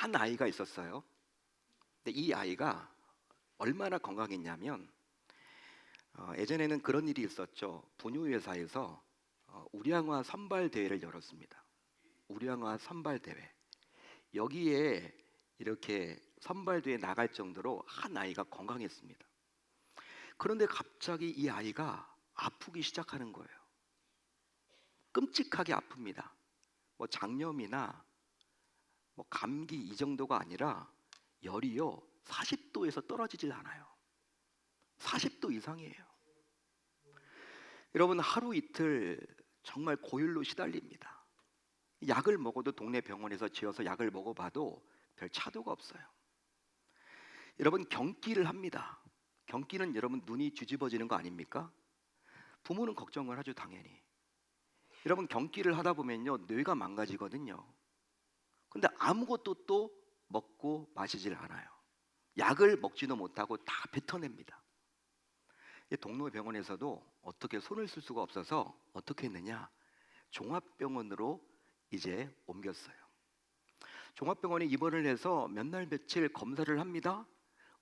한 아이가 있었어요. 근데 이 아이가 얼마나 건강했냐면 예전에는 그런 일이 있었죠. 분유회사에서 우량화 선발 대회를 열었습니다. 우량화 선발 대회. 여기에 이렇게 선발대회 나갈 정도로 한 아이가 건강했습니다. 그런데 갑자기 이 아이가 아프기 시작하는 거예요. 끔찍하게 아픕니다. 뭐 장염이나 뭐 감기 이 정도가 아니라 열이요 40도에서 떨어지질 않아요. 40도 이상이에요. 여러분 하루 이틀 정말 고열로 시달립니다. 약을 먹어도 동네 병원에서 지어서 약을 먹어봐도 별 차도가 없어요. 여러분 경기를 합니다. 경기는 여러분 눈이 뒤집어지는 거 아닙니까? 부모는 걱정을 하죠 당연히. 여러분 경기를 하다 보면요 뇌가 망가지거든요. 근데 아무것도 또 먹고 마시질 않아요. 약을 먹지도 못하고 다 뱉어냅니다. 동료병원에서도 어떻게 손을 쓸 수가 없어서 어떻게 했느냐, 종합병원으로 이제 옮겼어요. 종합병원에 입원을 해서 몇 날 며칠 검사를 합니다.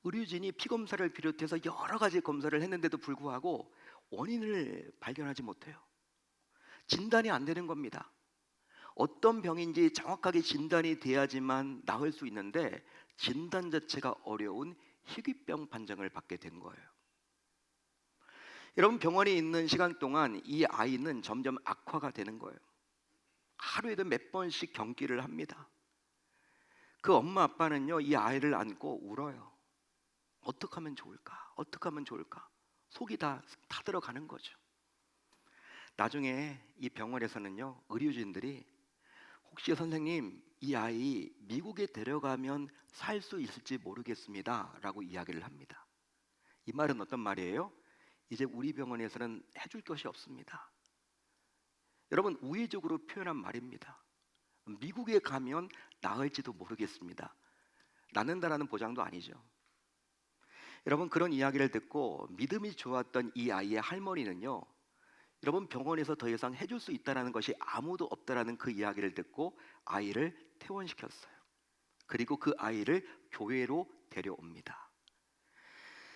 의료진이 피검사를 비롯해서 여러 가지 검사를 했는데도 불구하고 원인을 발견하지 못해요. 진단이 안 되는 겁니다. 어떤 병인지 정확하게 진단이 돼야지만 나을 수 있는데 진단 자체가 어려운 희귀병 판정을 받게 된 거예요. 여러분 병원에 있는 시간 동안 이 아이는 점점 악화가 되는 거예요. 하루에도 몇 번씩 경기를 합니다. 그 엄마 아빠는요 이 아이를 안고 울어요. 어떻게 하면 좋을까? 어떻게 하면 좋을까? 속이 다 타들어가는 거죠. 나중에 이 병원에서는요 의료진들이 혹시 선생님 이 아이 미국에 데려가면 살 수 있을지 모르겠습니다 라고 이야기를 합니다. 이 말은 어떤 말이에요? 이제 우리 병원에서는 해줄 것이 없습니다. 여러분 우회적으로 표현한 말입니다. 미국에 가면 나을지도 모르겠습니다. 낫는다라는 보장도 아니죠. 여러분 그런 이야기를 듣고 믿음이 좋았던 이 아이의 할머니는요 여러분 병원에서 더 이상 해줄 수 있다는 것이 아무도 없다라는 그 이야기를 듣고 아이를 퇴원시켰어요. 그리고 그 아이를 교회로 데려옵니다.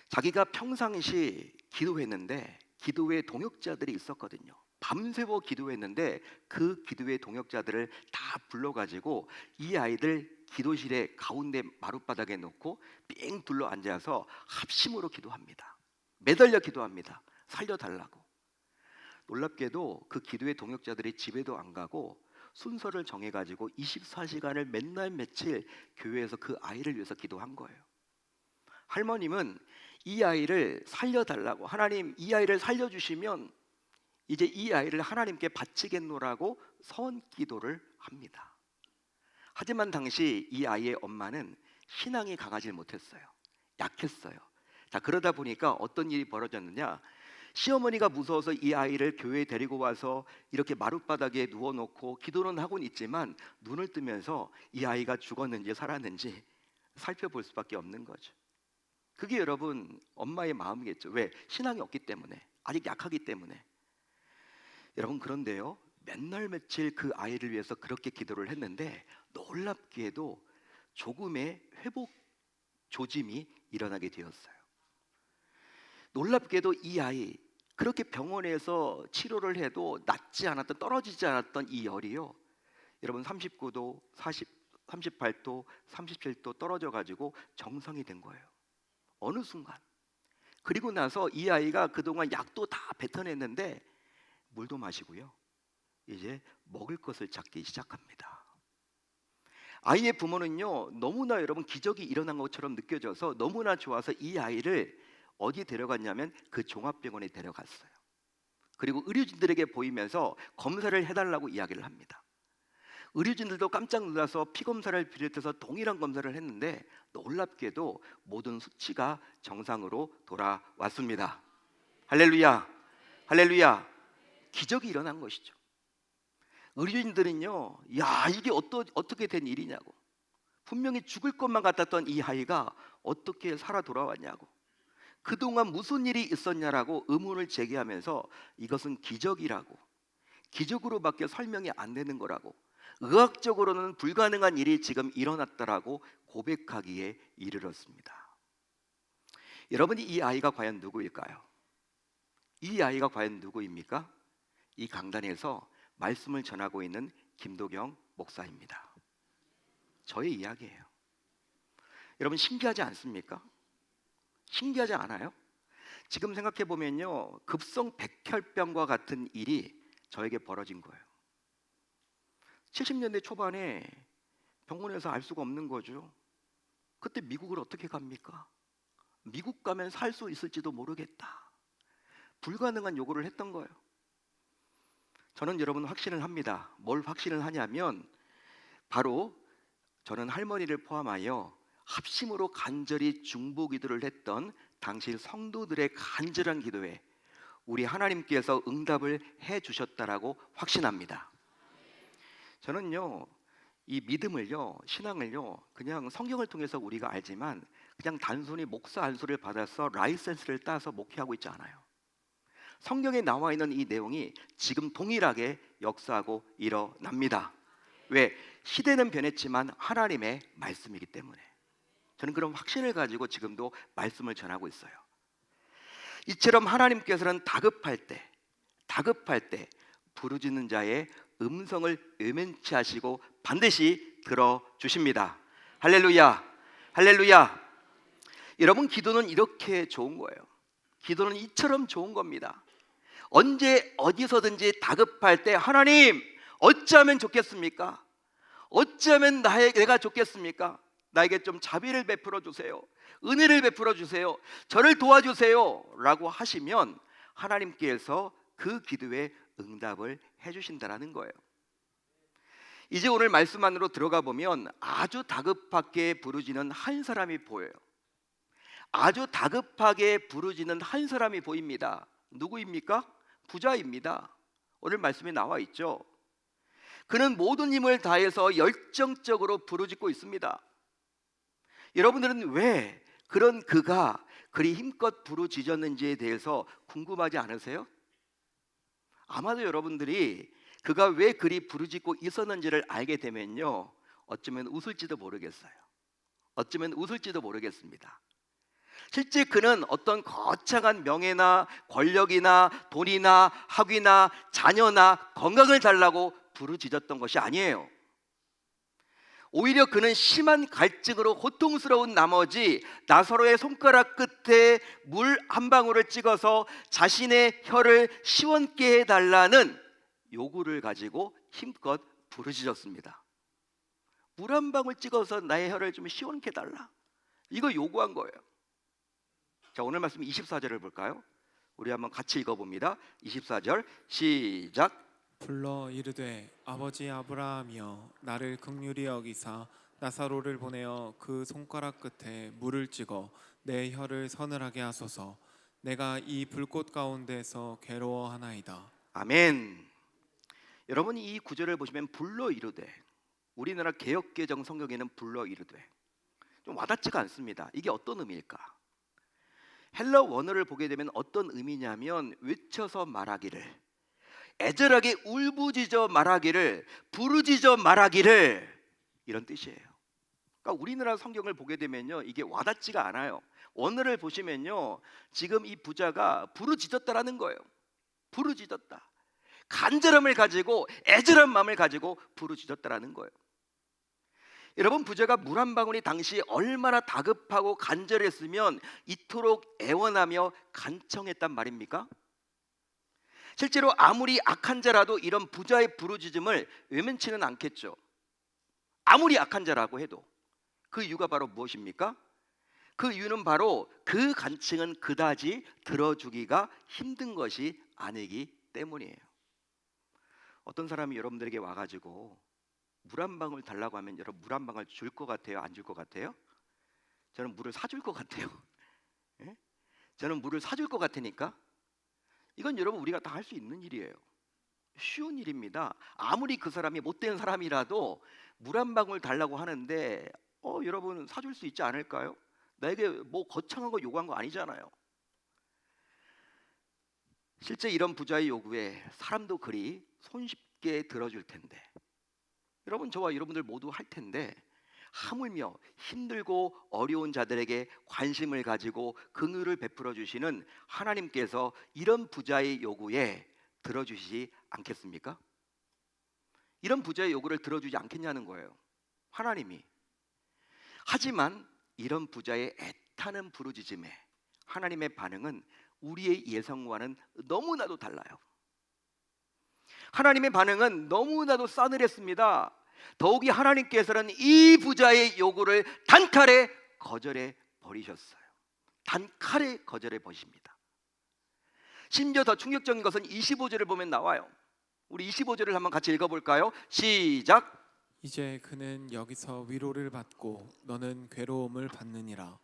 자기가 평상시 기도했는데 기도회 동역자들이 있었거든요. 밤새워 기도했는데 그 기도회 동역자들을 다 불러가지고 이 아이들 기도실에 가운데 마룻바닥에 놓고 삥 둘러 앉아서 합심으로 기도합니다. 매달려 기도합니다. 살려달라고. 놀랍게도 그 기도회 동역자들이 집에도 안 가고 순서를 정해가지고 24시간을 맨날 며칠 교회에서 그 아이를 위해서 기도한 거예요. 할머님은 이 아이를 살려달라고, 하나님 이 아이를 살려주시면 이제 이 아이를 하나님께 바치겠노라고 선기도를 합니다. 하지만 당시 이 아이의 엄마는 신앙이 강하지 못했어요. 약했어요. 자, 그러다 보니까 어떤 일이 벌어졌느냐, 시어머니가 무서워서 이 아이를 교회에 데리고 와서 이렇게 마룻바닥에 누워놓고 기도는 하고는 있지만 눈을 뜨면서 이 아이가 죽었는지 살았는지 살펴볼 수밖에 없는 거죠. 그게 여러분 엄마의 마음이겠죠. 왜? 신앙이 없기 때문에, 아직 약하기 때문에. 여러분 그런데요 몇 날 며칠 그 아이를 위해서 그렇게 기도를 했는데 놀랍게도 조금의 회복 조짐이 일어나게 되었어요. 놀랍게도 이 아이 그렇게 병원에서 치료를 해도 낫지 않았던, 떨어지지 않았던 이 열이요 여러분 39도, 38도, 37도 떨어져 가지고 정상이 된 거예요. 어느 순간. 그리고 나서 이 아이가 그동안 약도 다 뱉어냈는데 물도 마시고요 이제 먹을 것을 찾기 시작합니다. 아이의 부모는요 너무나 여러분 기적이 일어난 것처럼 느껴져서 너무나 좋아서 이 아이를 어디에 데려갔냐면 그 종합병원에 데려갔어요. 그리고 의료진들에게 보이면서 검사를 해달라고 이야기를 합니다. 의료진들도 깜짝 놀라서 피검사를 비롯해서 동일한 검사를 했는데 놀랍게도 모든 수치가 정상으로 돌아왔습니다. 할렐루야, 할렐루야. 기적이 일어난 것이죠. 의료진들은요 야 이게 어떻게 된 일이냐고, 분명히 죽을 것만 같았던 이 아이가 어떻게 살아 돌아왔냐고, 그동안 무슨 일이 있었냐라고 의문을 제기하면서 이것은 기적이라고, 기적으로밖에 설명이 안 되는 거라고, 의학적으로는 불가능한 일이 지금 일어났다라고 고백하기에 이르렀습니다. 여러분, 이 아이가 과연 누구일까요? 이 아이가 과연 누구입니까? 이 강단에서 말씀을 전하고 있는 김도경 목사입니다. 저의 이야기예요. 여러분, 신기하지 않습니까? 신기하지 않아요? 지금 생각해 보면요, 급성 백혈병과 같은 일이 저에게 벌어진 거예요. 70년대 초반에 병원에서 알 수가 없는 거죠. 그때 미국을 어떻게 갑니까? 미국 가면 살 수 있을지도 모르겠다. 불가능한 요구를 했던 거예요. 저는 여러분 확신을 합니다. 뭘 확신을 하냐면 바로 저는 할머니를 포함하여 합심으로 간절히 중보기도를 했던 당시 성도들의 간절한 기도에 우리 하나님께서 응답을 해주셨다라고 확신합니다. 저는요, 이 믿음을요, 신앙을요, 그냥 성경을 통해서 우리가 알지만 그냥 단순히 목사 안수를 받아서 라이센스를 따서 목회하고 있지 않아요. 성경에 나와 있는 이 내용이 지금 동일하게 역사하고 일어납니다. 왜? 시대는 변했지만 하나님의 말씀이기 때문에. 저는 그런 확신을 가지고 지금도 말씀을 전하고 있어요. 이처럼 하나님께서는 다급할 때 부르짖는 자의 음성을 외면치 하시고 반드시 들어주십니다. 할렐루야, 할렐루야. 여러분, 기도는 이렇게 좋은 거예요. 기도는 이처럼 좋은 겁니다. 언제 어디서든지 다급할 때 하나님, 어찌하면 좋겠습니까? 어찌하면 내가 좋겠습니까? 나에게 좀 자비를 베풀어 주세요. 은혜를 베풀어 주세요. 저를 도와주세요 라고 하시면 하나님께서 그 기도에 응답을 해주신다는 거예요. 이제 오늘 말씀 안으로 들어가 보면 아주 다급하게 부르짖는 한 사람이 보여요. 아주 다급하게 부르짖는 한 사람이 보입니다. 누구입니까? 부자입니다. 오늘 말씀에 나와 있죠. 그는 모든 힘을 다해서 열정적으로 부르짖고 있습니다. 여러분들은 왜 그런 그가 그리 힘껏 부르짖었는지에 대해서 궁금하지 않으세요? 아마도 여러분들이 그가 왜 그리 부르짖고 있었는지를 알게 되면요, 어쩌면 웃을지도 모르겠어요. 어쩌면 웃을지도 모르겠습니다. 실제 그는 어떤 거창한 명예나 권력이나 돈이나 학위나 자녀나 건강을 달라고 부르짖었던 것이 아니에요. 오히려 그는 심한 갈증으로 고통스러운 나머지 나사로의 손가락 끝에 물 한 방울을 찍어서 자신의 혀를 시원케 해달라는 요구를 가지고 힘껏 부르짖었습니다. 물 한 방울 찍어서 나의 혀를 좀 시원케 해달라, 이거 요구한 거예요. 자, 오늘 말씀 24절을 볼까요? 우리 한번 같이 읽어봅니다. 24절 시작. 불러 이르되 아버지 아브라함이여 나를 긍휼히 여기사 나사로를 보내어 그 손가락 끝에 물을 찍어 내 혀를 서늘하게 하소서. 내가 이 불꽃 가운데서 괴로워하나이다. 아멘. 여러분, 이 구절을 보시면 불러 이르되, 우리나라 개역개정 성경에는 불러 이르되 좀 와닿지가 않습니다. 이게 어떤 의미일까? 헬라 원어를 보게 되면 어떤 의미냐면 외쳐서 말하기를, 애절하게 울부짖어 말하기를, 부르짖어 말하기를, 이런 뜻이에요. 그러니까 우리나라 성경을 보게 되면요, 이게 와닿지가 않아요. 원어를 보시면요, 지금 이 부자가 부르짖었다라는 거예요. 부르짖었다. 간절함을 가지고, 애절한 마음을 가지고 부르짖었다라는 거예요. 여러분, 부자가 물 한 방울이 당시 얼마나 다급하고 간절했으면 이토록 애원하며 간청했단 말입니까? 실제로 아무리 악한 자라도 이런 부자의 부르짖음을 외면치는 않겠죠. 아무리 악한 자라고 해도. 그 이유가 바로 무엇입니까? 그 이유는 바로 그 간청은 그다지 들어주기가 힘든 것이 아니기 때문이에요. 어떤 사람이 여러분들에게 와가지고 물 한 방울 달라고 하면 여러분 물 한 방울 줄 것 같아요? 안 줄 것 같아요? 저는 물을 사줄 것 같아요. 예? 저는 물을 사줄 것 같으니까. 이건 여러분 우리가 다 할 수 있는 일이에요. 쉬운 일입니다. 아무리 그 사람이 못된 사람이라도 물 한 방울 달라고 하는데 여러분 사줄 수 있지 않을까요? 나에게 뭐 거창한 거 요구한 거 아니잖아요. 실제 이런 부자의 요구에 사람도 그리 손쉽게 들어줄 텐데 여러분, 저와 여러분들 모두 할 텐데 하물며 힘들고 어려운 자들에게 관심을 가지고 긍휼을 베풀어 주시는 하나님께서 이런 부자의 요구에 들어주시지 않겠습니까? 이런 부자의 요구를 들어주지 않겠냐는 거예요, 하나님이. 하지만 이런 부자의 애타는 부르짖음에 하나님의 반응은 우리의 예상과는 너무나도 달라요. 하나님의 반응은 너무나도 싸늘했습니다. 더욱이 하나님께서는 이 부자의 요구를 단칼에 거절해 버리셨어요. 단칼에 거절해 버리십니다. 심지어 더 충격적인 것은 25절을 보면 나와요. 우리 25절을 한번 같이 읽어볼까요? 시작. 이제 그는 여기서 위로를 받고 너는 괴로움을 받느니라.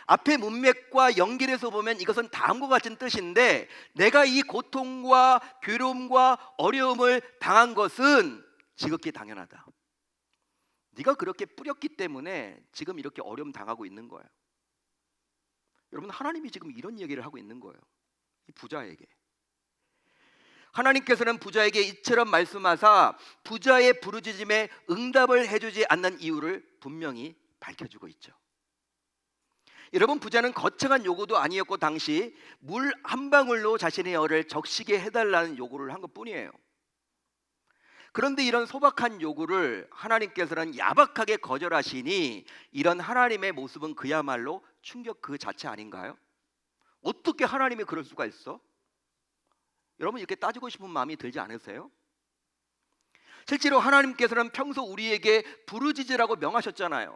앞에 문맥과 연결해서 보면 이것은 다음과 같은 뜻인데, 내가 이 고통과 괴로움과 어려움을 당한 것은 지극히 당연하다. 네가 그렇게 뿌렸기 때문에 지금 이렇게 어려움 당하고 있는 거예요. 여러분, 하나님이 지금 이런 얘기를 하고 있는 거예요, 이 부자에게. 하나님께서는 부자에게 이처럼 말씀하사 부자의 부르짖음에 응답을 해주지 않는 이유를 분명히 밝혀주고 있죠. 여러분, 부자는 거창한 요구도 아니었고 당시 물 한 방울로 자신의 열을 적시게 해달라는 요구를 한 것뿐이에요. 그런데 이런 소박한 요구를 하나님께서는 야박하게 거절하시니 이런 하나님의 모습은 그야말로 충격 그 자체 아닌가요? 어떻게 하나님이 그럴 수가 있어? 여러분, 이렇게 따지고 싶은 마음이 들지 않으세요? 실제로 하나님께서는 평소 우리에게 부르짖으라고 명하셨잖아요.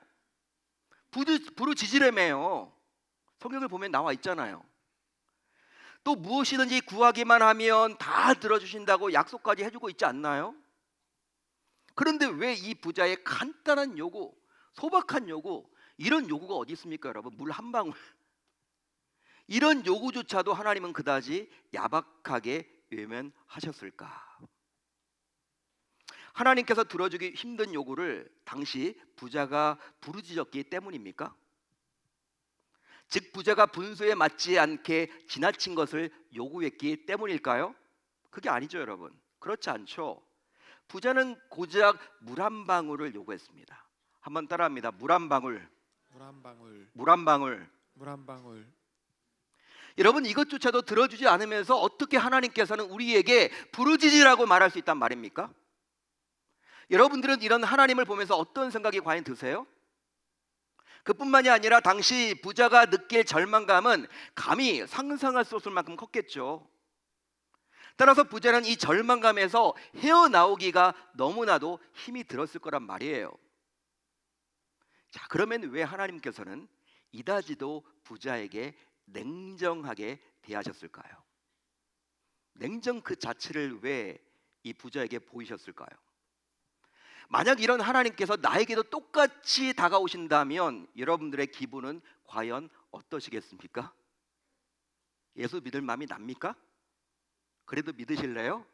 부르짖으라며요. 성경을 보면 나와 있잖아요. 또 무엇이든지 구하기만 하면 다 들어주신다고 약속까지 해주고 있지 않나요? 그런데 왜 이 부자의 간단한 요구, 소박한 요구, 이런 요구가 어디 있습니까, 여러분? 물 한 방울, 이런 요구조차도 하나님은 그다지 야박하게 외면하셨을까? 하나님께서 들어주기 힘든 요구를 당시 부자가 부르짖었기 때문입니까? 즉 부자가 분수에 맞지 않게 지나친 것을 요구했기 때문일까요? 그게 아니죠, 여러분. 그렇지 않죠. 부자는 고작 물 한 방울을 요구했습니다. 한번 따라합니다. 물 한 방울. 물 한 방울. 물 한 방울. 물 한 방울. 여러분, 이것조차도 들어주지 않으면서 어떻게 하나님께서는 우리에게 부르짖으라고 말할 수 있단 말입니까? 여러분들은 이런 하나님을 보면서 어떤 생각이 과연 드세요? 그뿐만이 아니라 당시 부자가 느낄 절망감은 감히 상상할 수 없을 만큼 컸겠죠. 따라서 부자는 이 절망감에서 헤어나오기가 너무나도 힘이 들었을 거란 말이에요. 자, 그러면 왜 하나님께서는 이다지도 부자에게 냉정하게 대하셨을까요? 냉정 그 자체를 왜 이 부자에게 보이셨을까요? 만약 이런 하나님께서 나에게도 똑같이 다가오신다면 여러분들의 기분은 과연 어떠시겠습니까? 예수 믿을 마음이 납니까? 그래도 믿으실래요?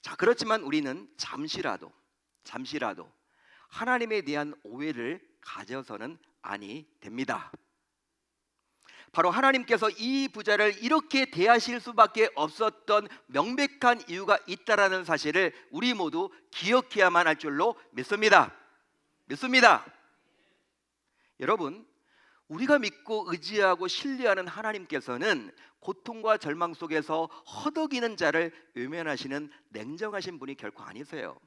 자, 그렇지만 우리는 잠시라도 하나님에 대한 오해를 가져서는 아니 됩니다. 바로 하나님께서 이 부자를 이렇게 대하실 수밖에 없었던 명백한 이유가 있다라는 사실을 우리 모두 기억해야만 할 줄로 믿습니다. 여러분, 우리가 믿고 의지하고 신뢰하는 하나님께서는 고통과 절망 속에서 허덕이는 자를 외면하시는 냉정하신 분이 결코 아니세요.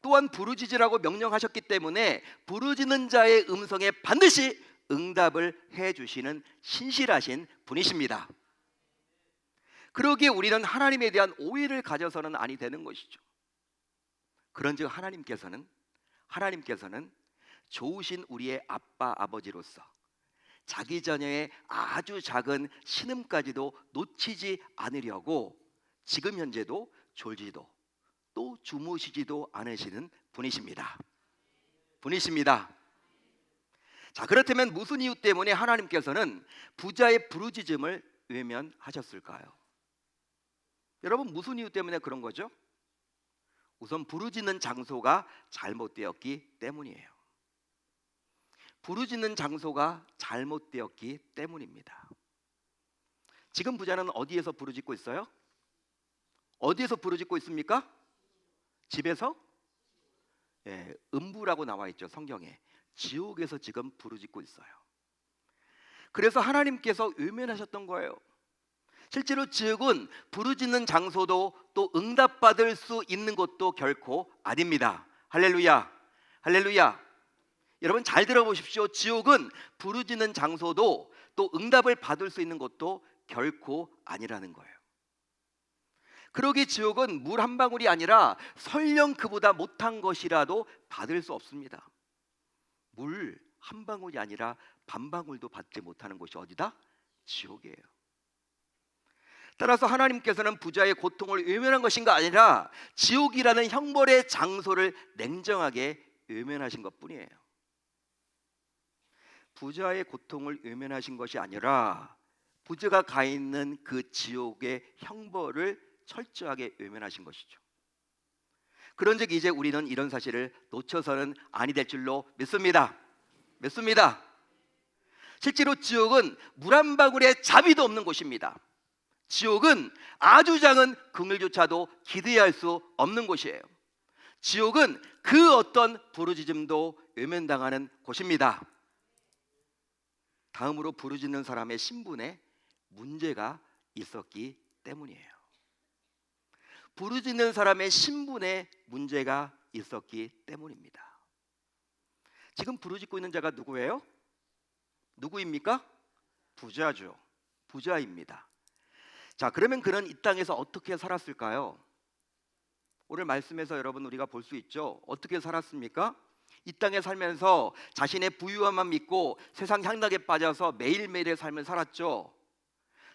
또한 부르짖으라고 명령하셨기 때문에 부르짖는 자의 음성에 반드시 응답을 해주시는 신실하신 분이십니다. 그러기에 우리는 하나님에 대한 오해를 가져서는 아니 되는 것이죠. 그런즉 하나님께서는 좋으신 우리의 아빠 아버지로서 자기 자녀의 아주 작은 신음까지도 놓치지 않으려고 지금 현재도 졸지도 또 주무시지도 않으시는 분이십니다. 자, 그렇다면 무슨 이유 때문에 하나님께서는 부자의 부르짖음을 외면하셨을까요? 여러분, 무슨 이유 때문에 그런 거죠? 우선 부르짖는 장소가 잘못되었기 때문이에요. 부르짖는 장소가 잘못되었기 때문입니다. 지금 부자는 어디에서 부르짖고 있어요? 어디에서 부르짖고 있습니까? 집에서 음부라고 나와 있죠, 성경에. 지옥에서 지금 부르짖고 있어요. 그래서 하나님께서 외면하셨던 거예요. 실제로 지옥은 부르짖는 장소도 또 응답받을 수 있는 곳도 결코 아닙니다. 할렐루야, 할렐루야. 여러분 잘 들어보십시오. 지옥은 부르짖는 장소도 또 응답을 받을 수 있는 곳도 결코 아니라는 거예요. 그러기 지옥은 물 한 방울이 아니라 설령 그보다 못한 것이라도 받을 수 없습니다. 물 한 방울이 아니라 반 방울도 받지 못하는 곳이 어디다? 지옥이에요. 따라서 하나님께서는 부자의 고통을 외면한 것인가 아니라 지옥이라는 형벌의 장소를 냉정하게 외면하신 것뿐이에요. 부자의 고통을 외면하신 것이 아니라 부자가 가 있는 그 지옥의 형벌을 철저하게 외면하신 것이죠. 그런즉 이제 우리는 이런 사실을 놓쳐서는 아니 될 줄로 믿습니다. 믿습니다. 실제로 지옥은 물 한 방울의 자비도 없는 곳입니다. 지옥은 아주 작은 긍휼조차도 기대할 수 없는 곳이에요. 지옥은 그 어떤 부르짖음도 외면당하는 곳입니다. 다음으로 부르짖는 사람의 신분에 문제가 있었기 때문이에요. 부르짖는 사람의 신분에 문제가 있었기 때문입니다. 지금 부르짖고 있는 자가 누구예요? 누구입니까? 부자죠. 부자입니다. 자, 그러면 그는 이 땅에서 어떻게 살았을까요? 오늘 말씀에서 여러분 우리가 볼 수 있죠. 어떻게 살았습니까? 이 땅에 살면서 자신의 부유함만 믿고 세상 향락에 빠져서 매일매일의 삶을 살았죠.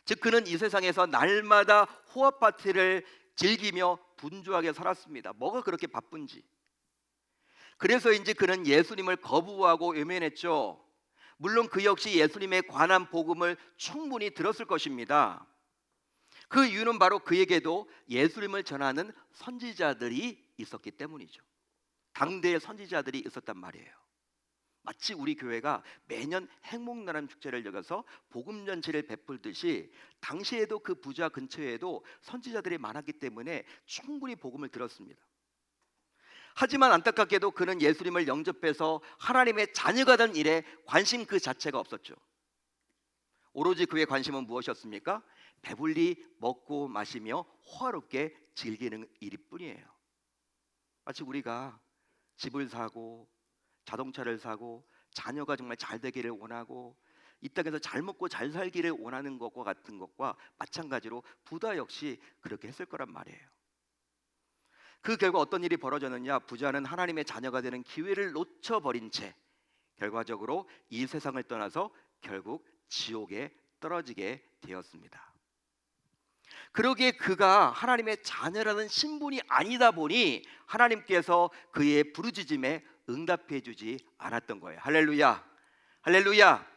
즉 그는 이 세상에서 날마다 호합 파티를 즐기며 분주하게 살았습니다. 뭐가 그렇게 바쁜지. 그래서인지 그는 예수님을 거부하고 외면했죠. 물론 그 역시 예수님에 관한 복음을 충분히 들었을 것입니다. 그 이유는 바로 그에게도 예수님을 전하는 선지자들이 있었기 때문이죠. 당대의 선지자들이 있었단 말이에요. 마치 우리 교회가 매년 행복나눔 축제를 여겨서 복음 전체를 베풀듯이 당시에도 그 부자 근처에도 선지자들이 많았기 때문에 충분히 복음을 들었습니다. 하지만 안타깝게도 그는 예수님을 영접해서 하나님의 자녀가 된 일에 관심 그 자체가 없었죠. 오로지 그의 관심은 무엇이었습니까? 배불리 먹고 마시며 호화롭게 즐기는 일뿐이에요. 마치 우리가 집을 사고 자동차를 사고 자녀가 정말 잘 되기를 원하고 이 땅에서 잘 먹고 잘 살기를 원하는 것과 같은 것과 마찬가지로 부자 역시 그렇게 했을 거란 말이에요. 그 결과 어떤 일이 벌어졌느냐? 부자는 하나님의 자녀가 되는 기회를 놓쳐버린 채 결과적으로 이 세상을 떠나서 결국 지옥에 떨어지게 되었습니다. 그러기에 그가 하나님의 자녀라는 신분이 아니다 보니 하나님께서 그의 부르짖음에 응답해 주지 않았던 거예요. 할렐루야, 할렐루야.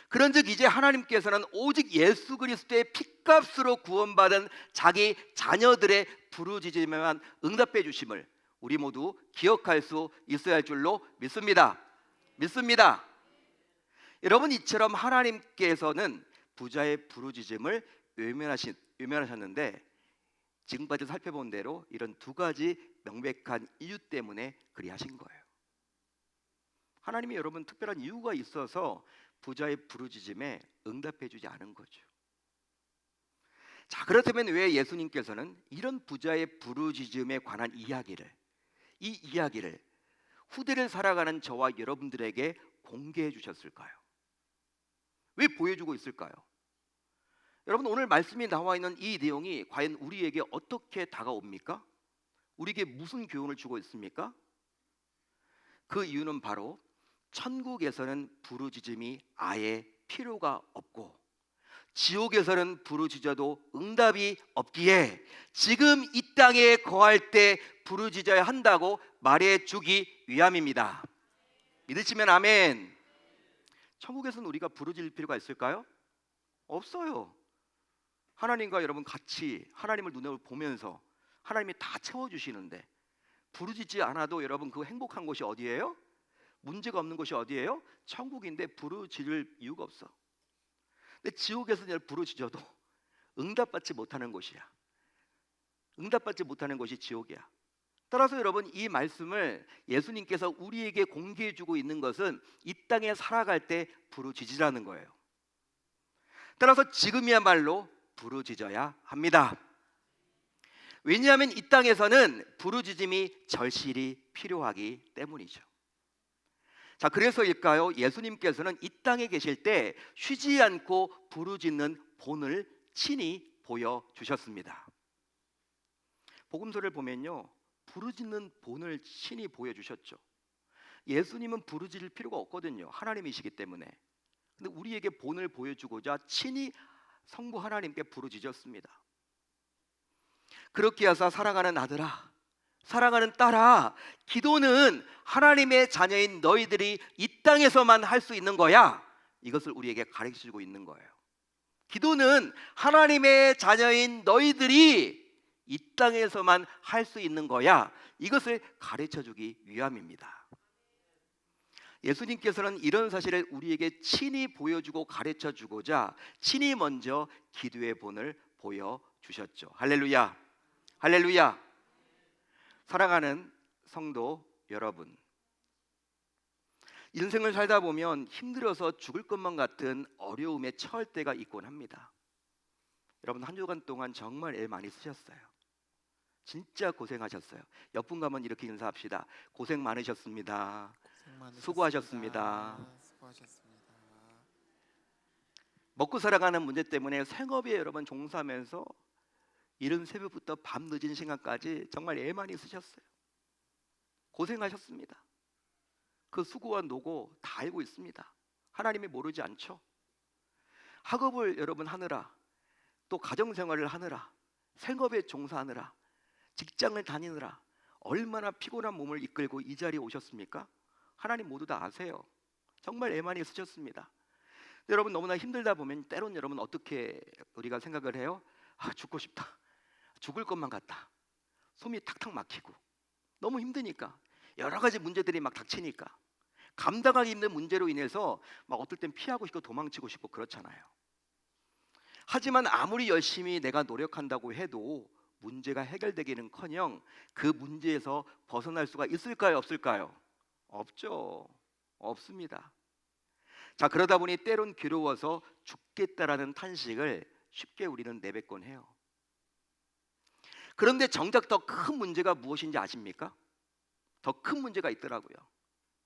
그런즉 이제 하나님께서는 오직 예수 그리스도의 핏값으로 구원받은 자기 자녀들의 부르짖음에만 응답해 주심을 우리 모두 기억할 수 있어야 할 줄로 믿습니다. 믿습니다. 여러분, 이처럼 하나님께서는 부자의 부르짖음을 외면하셨는데 지금까지 살펴본 대로 이런 두 가지 명백한 이유 때문에 그리하신 거예요. 하나님이 여러분 특별한 이유가 있어서 부자의 부르짖음에 응답해 주지 않은 거죠. 자, 그렇다면 왜 예수님께서는 이런 부자의 부르짖음에 관한 이 이야기를 후대를 살아가는 저와 여러분들에게 공개해 주셨을까요? 왜 보여주고 있을까요? 여러분, 오늘 말씀이 나와 있는 이 내용이 과연 우리에게 어떻게 다가옵니까? 우리에게 무슨 교훈을 주고 있습니까? 그 이유는 바로 천국에서는 부르짖음이 아예 필요가 없고 지옥에서는 부르짖어도 응답이 없기에 지금 이 땅에 거할 때 부르짖어야 한다고 말해 주기 위함입니다. 믿으시면 아멘. 천국에서는 우리가 부르짖을 필요가 있을까요? 없어요. 하나님과 여러분 같이 하나님을 눈으로 보면서 하나님이 다 채워주시는데 부르짖지 않아도 여러분 그 행복한 곳이 어디예요? 문제가 없는 곳이 어디예요? 천국인데 부르짖을 이유가 없어. 근데 지옥에서는 부르짖어도 응답받지 못하는 곳이야. 응답받지 못하는 곳이 지옥이야. 따라서 여러분, 이 말씀을 예수님께서 우리에게 공개해 주고 있는 것은 이 땅에 살아갈 때 부르짖으라는 거예요. 따라서 지금이야말로 부르짖어야 합니다. 왜냐하면 이 땅에서는 부르짖음이 절실히 필요하기 때문이죠. 자, 그래서일까요? 예수님께서는 이 땅에 계실 때 쉬지 않고 부르짖는 본을 친히 보여주셨습니다. 복음서를 보면요, 부르짖는 본을 친히 보여주셨죠. 예수님은 부르짖을 필요가 없거든요. 하나님이시기 때문에. 근데 우리에게 본을 보여주고자 친히 성부 하나님께 부르짖었습니다. 그렇게 하사 사랑하는 아들아, 사랑하는 딸아, 기도는 하나님의 자녀인 너희들이 이 땅에서만 할 수 있는 거야. 이것을 우리에게 가르쳐주고 있는 거예요. 기도는 하나님의 자녀인 너희들이 이 땅에서만 할 수 있는 거야. 이것을 가르쳐주기 위함입니다. 예수님께서는 이런 사실을 우리에게 친히 보여주고 가르쳐주고자 친히 먼저 기도의 본을 보여주셨죠. 할렐루야, 할렐루야. 사랑하는 성도 여러분, 인생을 살다 보면 힘들어서 죽을 것만 같은 어려움에 처할 때가 있곤 합니다. 여러분, 한 주간 동안 정말 애 많이 쓰셨어요. 진짜 고생하셨어요. 옆분 가면 이렇게 인사합시다. 고생 많으셨습니다. 수고하셨습니다. 수고하셨습니다. 먹고 살아가는 문제 때문에 생업에 여러분 종사하면서 이른 새벽부터 밤 늦은 시간까지 정말 애 많이 쓰셨어요. 고생하셨습니다. 그 수고와 노고 다 알고 있습니다. 하나님이 모르지 않죠. 학업을 여러분 하느라, 또 가정생활을 하느라, 생업에 종사하느라, 직장을 다니느라 얼마나 피곤한 몸을 이끌고 이 자리에 오셨습니까? 하나님 모두 다 아세요. 정말 애 많이 쓰셨습니다. 여러분, 너무나 힘들다 보면 때론 여러분 어떻게 우리가 생각을 해요? 아, 죽고 싶다. 죽을 것만 같다. 숨이 탁탁 막히고 너무 힘드니까, 여러 가지 문제들이 막 닥치니까 감당하기 힘든 문제로 인해서 막 어떨 땐 피하고 싶고 도망치고 싶고 그렇잖아요. 하지만 아무리 열심히 내가 노력한다고 해도 문제가 해결되기는커녕 그 문제에서 벗어날 수가 있을까요, 없을까요? 없죠. 없습니다. 자, 그러다 보니 때론 괴로워서 죽겠다라는 탄식을 쉽게 우리는 내뱉곤 해요. 그런데 정작 더 큰 문제가 무엇인지 아십니까? 더 큰 문제가 있더라고요.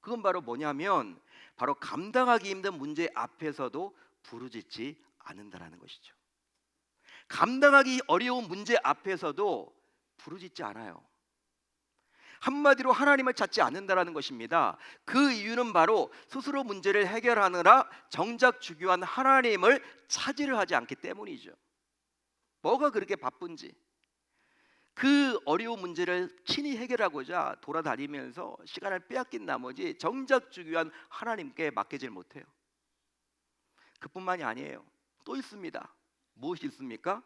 그건 바로 뭐냐면 바로 감당하기 힘든 문제 앞에서도 부르짖지 않는다라는 것이죠. 감당하기 어려운 문제 앞에서도 부르짖지 않아요. 한마디로 하나님을 찾지 않는다라는 것입니다. 그 이유는 바로 스스로 문제를 해결하느라 정작 주교한 하나님을 차지를 하지 않기 때문이죠. 뭐가 그렇게 바쁜지 그 어려운 문제를 친히 해결하고자 돌아다니면서 시간을 빼앗긴 나머지 정작 주교한 하나님께 맡기질 못해요. 그뿐만이 아니에요. 또 있습니다. 무엇이 있습니까?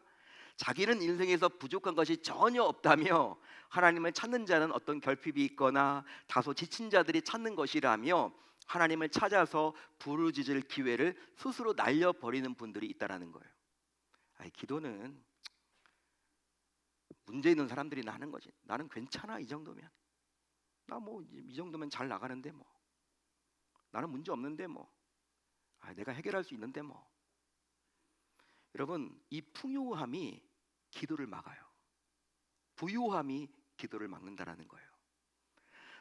자기는 인생에서 부족한 것이 전혀 없다며 하나님을 찾는 자는 어떤 결핍이 있거나 다소 지친 자들이 찾는 것이라며 하나님을 찾아서 부르짖을 기회를 스스로 날려버리는 분들이 있다라는 거예요. 아이, 기도는 문제 있는 사람들이 하는 거지. 나는 괜찮아, 이 정도면. 나 뭐 이 정도면 잘 나가는데 뭐. 나는 문제 없는데 뭐. 내가 해결할 수 있는데 뭐. 여러분, 이 풍요함이 기도를 막아요. 부유함이 기도를 막는다라는 거예요.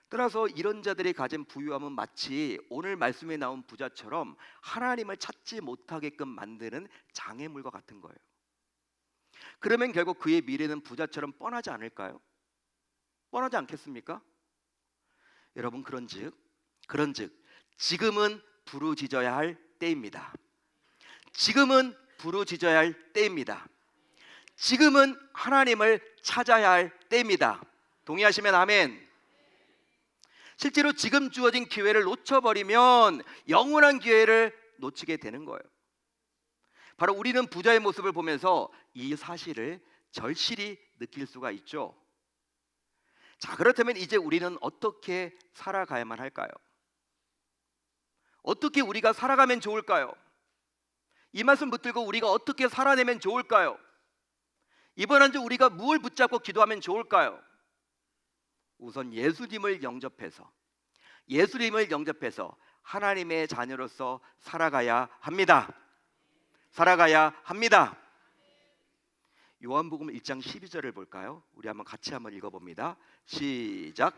따라서 이런 자들이 가진 부유함은 마치 오늘 말씀에 나온 부자처럼 하나님을 찾지 못하게끔 만드는 장애물과 같은 거예요. 그러면 결국 그의 미래는 부자처럼 뻔하지 않을까요? 뻔하지 않겠습니까? 여러분, 그런즉 지금은 부르짖어야 할 때입니다. 지금은 부르짖어야 할 때입니다. 지금은 하나님을 찾아야 할 때입니다. 동의하시면 아멘. 실제로 지금 주어진 기회를 놓쳐버리면 영원한 기회를 놓치게 되는 거예요. 바로 우리는 부자의 모습을 보면서 이 사실을 절실히 느낄 수가 있죠. 자, 그렇다면 이제 우리는 어떻게 살아가야만 할까요? 어떻게 우리가 살아가면 좋을까요? 이 말씀 붙들고 우리가 어떻게 살아내면 좋을까요? 이번 한 주 우리가 무엇을 붙잡고 기도하면 좋을까요? 우선 예수님을 영접해서 하나님의 자녀로서 살아가야 합니다. 살아가야 합니다. 요한복음 1장 12절을 볼까요? 우리 같이 한번 읽어봅니다. 시작.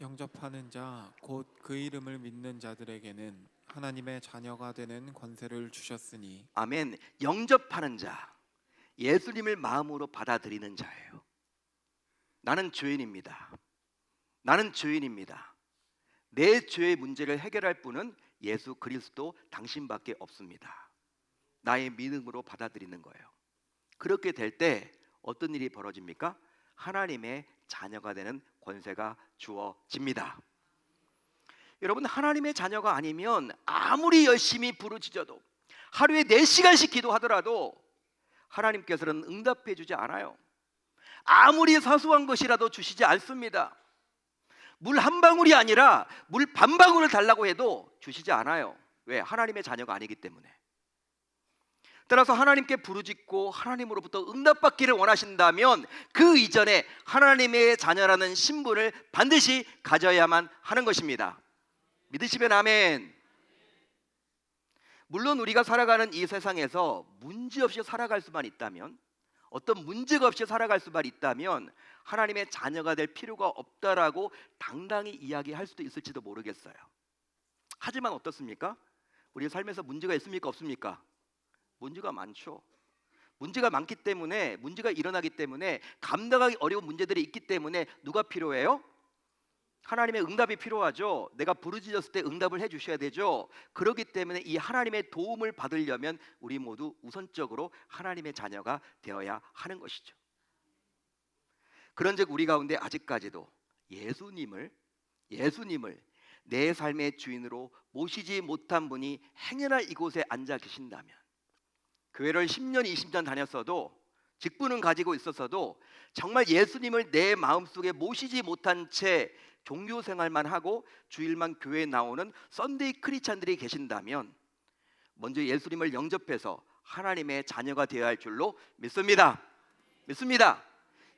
영접하는 자 곧 그 이름을 믿는 자들에게는 하나님의 자녀가 되는 권세를 주셨으니. 아멘. 영접하는 자, 예수님을 마음으로 받아들이는 자예요. 나는 죄인입니다. 나는 죄인입니다. 내 죄의 문제를 해결할 분은 예수 그리스도 당신밖에 없습니다. 나의 믿음으로 받아들이는 거예요. 그렇게 될 때 어떤 일이 벌어집니까? 하나님의 자녀가 되는 권세가 주어집니다. 여러분, 하나님의 자녀가 아니면 아무리 열심히 부르짖어도 하루에 4시간씩 기도하더라도 하나님께서는 응답해 주지 않아요. 아무리 사소한 것이라도 주시지 않습니다. 물 한 방울이 아니라 물 반 방울을 달라고 해도 주시지 않아요. 왜? 하나님의 자녀가 아니기 때문에. 따라서 하나님께 부르짖고 하나님으로부터 응답받기를 원하신다면 그 이전에 하나님의 자녀라는 신분을 반드시 가져야만 하는 것입니다. 믿으시면 아멘. 물론 우리가 살아가는 이 세상에서 문제없이 살아갈 수만 있다면, 어떤 문제가 없이 살아갈 수만 있다면 하나님의 자녀가 될 필요가 없다라고 당당히 이야기할 수도 있을지도 모르겠어요. 하지만 어떻습니까? 우리 삶에서 문제가 있습니까? 없습니까? 문제가 많죠. 문제가 많기 때문에, 문제가 일어나기 때문에, 감당하기 어려운 문제들이 있기 때문에 누가 필요해요? 하나님의 응답이 필요하죠. 내가 부르짖었을 때 응답을 해주셔야 되죠. 그렇기 때문에 이 하나님의 도움을 받으려면 우리 모두 우선적으로 하나님의 자녀가 되어야 하는 것이죠. 그런즉 우리 가운데 아직까지도 예수님을 내 삶의 주인으로 모시지 못한 분이 행여나 이곳에 앉아 계신다면, 교회를 10년 20년 다녔어도, 직분은 가지고 있었어도 정말 예수님을 내 마음속에 모시지 못한 채 종교 생활만 하고 주일만 교회에 나오는 썬데이 크리스찬들이 계신다면 먼저 예수님을 영접해서 하나님의 자녀가 되어야 할 줄로 믿습니다.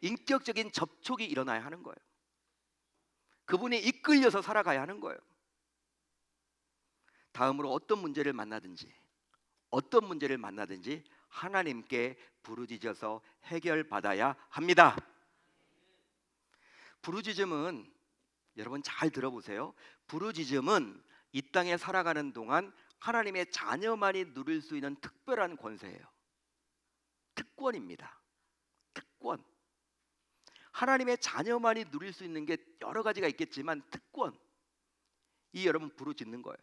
인격적인 접촉이 일어나야 하는 거예요. 그분이 이끌려서 살아가야 하는 거예요. 다음으로 어떤 문제를 만나든지 하나님께 부르짖어서 해결받아야 합니다. 부르짖음은, 여러분 잘 들어보세요. 부르짖음은 이 땅에 살아가는 동안 하나님의 자녀만이 누릴 수 있는 특별한 권세예요. 특권입니다. 특권. 하나님의 자녀만이 누릴 수 있는 게 여러 가지가 있겠지만 특권. 이 여러분 부르짖는 거예요.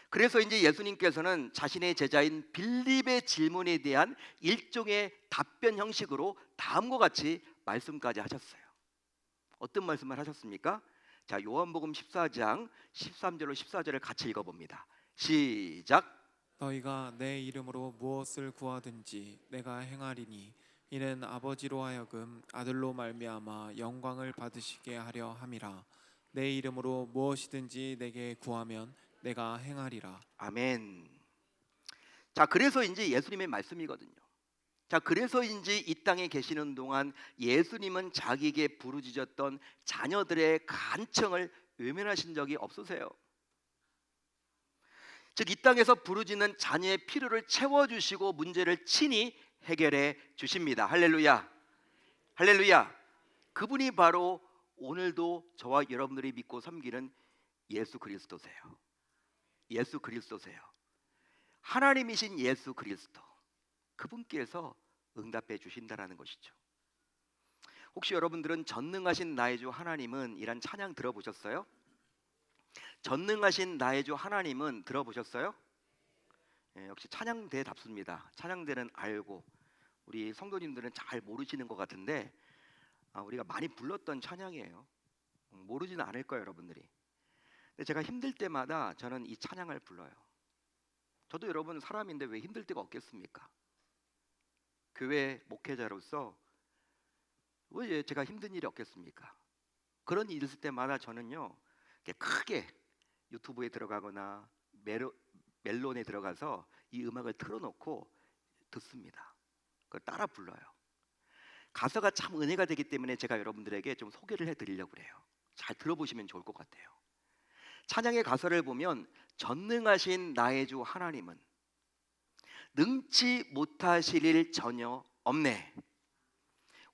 그래서 이제 예수님께서는 자신의 제자인 빌립의 질문에 대한 일종의 답변 형식으로 다음과 같이 말씀까지 하셨어요. 어떤 말씀을 하셨습니까? 자, 요한복음 14장 13절로 14절을 같이 읽어봅니다. 시작. 너희가 내 이름으로 무엇을 구하든지 내가 행하리니 이는 아버지로 하여금 아들로 말미암아 영광을 받으시게 하려 함이라. 내 이름으로 무엇이든지 내게 구하면 내가 행하리라. 아멘. 자, 그래서 이제 예수님의 말씀이거든요. 자, 그래서인지 이 땅에 계시는 동안 예수님은 자기에게 부르짖었던 자녀들의 간청을 외면하신 적이 없으세요. 즉, 이 땅에서 부르짖는 자녀의 필요를 채워주시고 문제를 친히 해결해 주십니다. 할렐루야. 할렐루야. 그분이 바로 오늘도 저와 여러분들이 믿고 섬기는 예수 그리스도세요. 예수 그리스도세요. 하나님이신 예수 그리스도, 그분께서 응답해 주신다라는 것이죠. 혹시 여러분들은 전능하신 나의 주 하나님은 이란 찬양 들어보셨어요? 전능하신 나의 주 하나님은 들어보셨어요? 역시 찬양대답습니다. 찬양대는 알고 우리 성도님들은 잘 모르시는 것 같은데 우리가 많이 불렀던 찬양이에요. 모르지는 않을 거예요, 여러분들이. 근데 제가 힘들 때마다 저는 이 찬양을 불러요. 저도 여러분 사람인데 왜 힘들 때가 없겠습니까? 교회 목회자로서 왜 제가 힘든 일이 없겠습니까? 그런 일이 있을 때마다 저는요 크게 유튜브에 들어가거나 멜론에 들어가서 이 음악을 틀어놓고 듣습니다. 그걸 따라 불러요. 가사가 참 은혜가 되기 때문에 제가 여러분들에게 좀 소개를 해드리려고 그래요. 잘 들어보시면 좋을 것 같아요. 찬양의 가사를 보면 전능하신 나의 주 하나님은 능치 못하실 일 전혀 없네.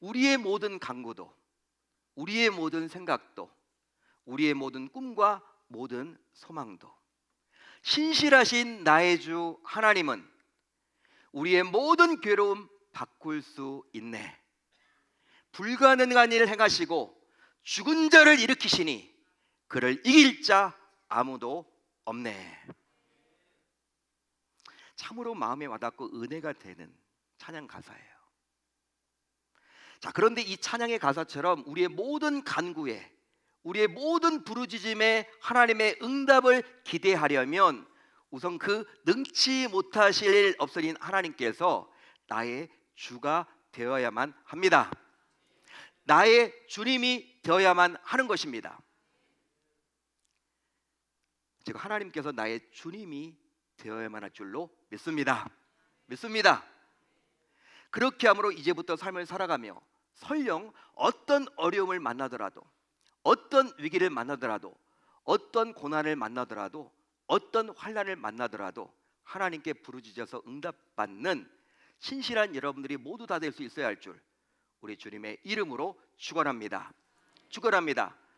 우리의 모든 간구도, 우리의 모든 생각도, 우리의 모든 꿈과 모든 소망도 신실하신 나의 주 하나님은 우리의 모든 괴로움 바꿀 수 있네. 불가능한 일을 행하시고 죽은 자를 일으키시니 그를 이길 자 아무도 없네. 참으로 마음에 와닿고 은혜가 되는 찬양 가사예요. 자, 그런데 이 찬양의 가사처럼 우리의 모든 간구에, 우리의 모든 부르짖음에 하나님의 응답을 기대하려면 우선 그 능치 못하실 일 없으신 하나님께서 나의 주가 되어야만 합니다. 나의 주님이 되어야만 하는 것입니다. 제가 하나님께서 나의 주님이 되어야만 할 줄로 믿습니다. 그렇게 함으로 이제부터 삶을 살아가며 설령 어떤 어려움을 만나더라도, 어떤 위기를 만나더라도, 어떤 고난을 만나더라도, 어떤 환난을 만나더라도 하나님께 부르짖어서 응답받는 신실한 여러분들이 모두 다 될 수 있어야 할 줄 우리 주님의 이름으로 축원합니다.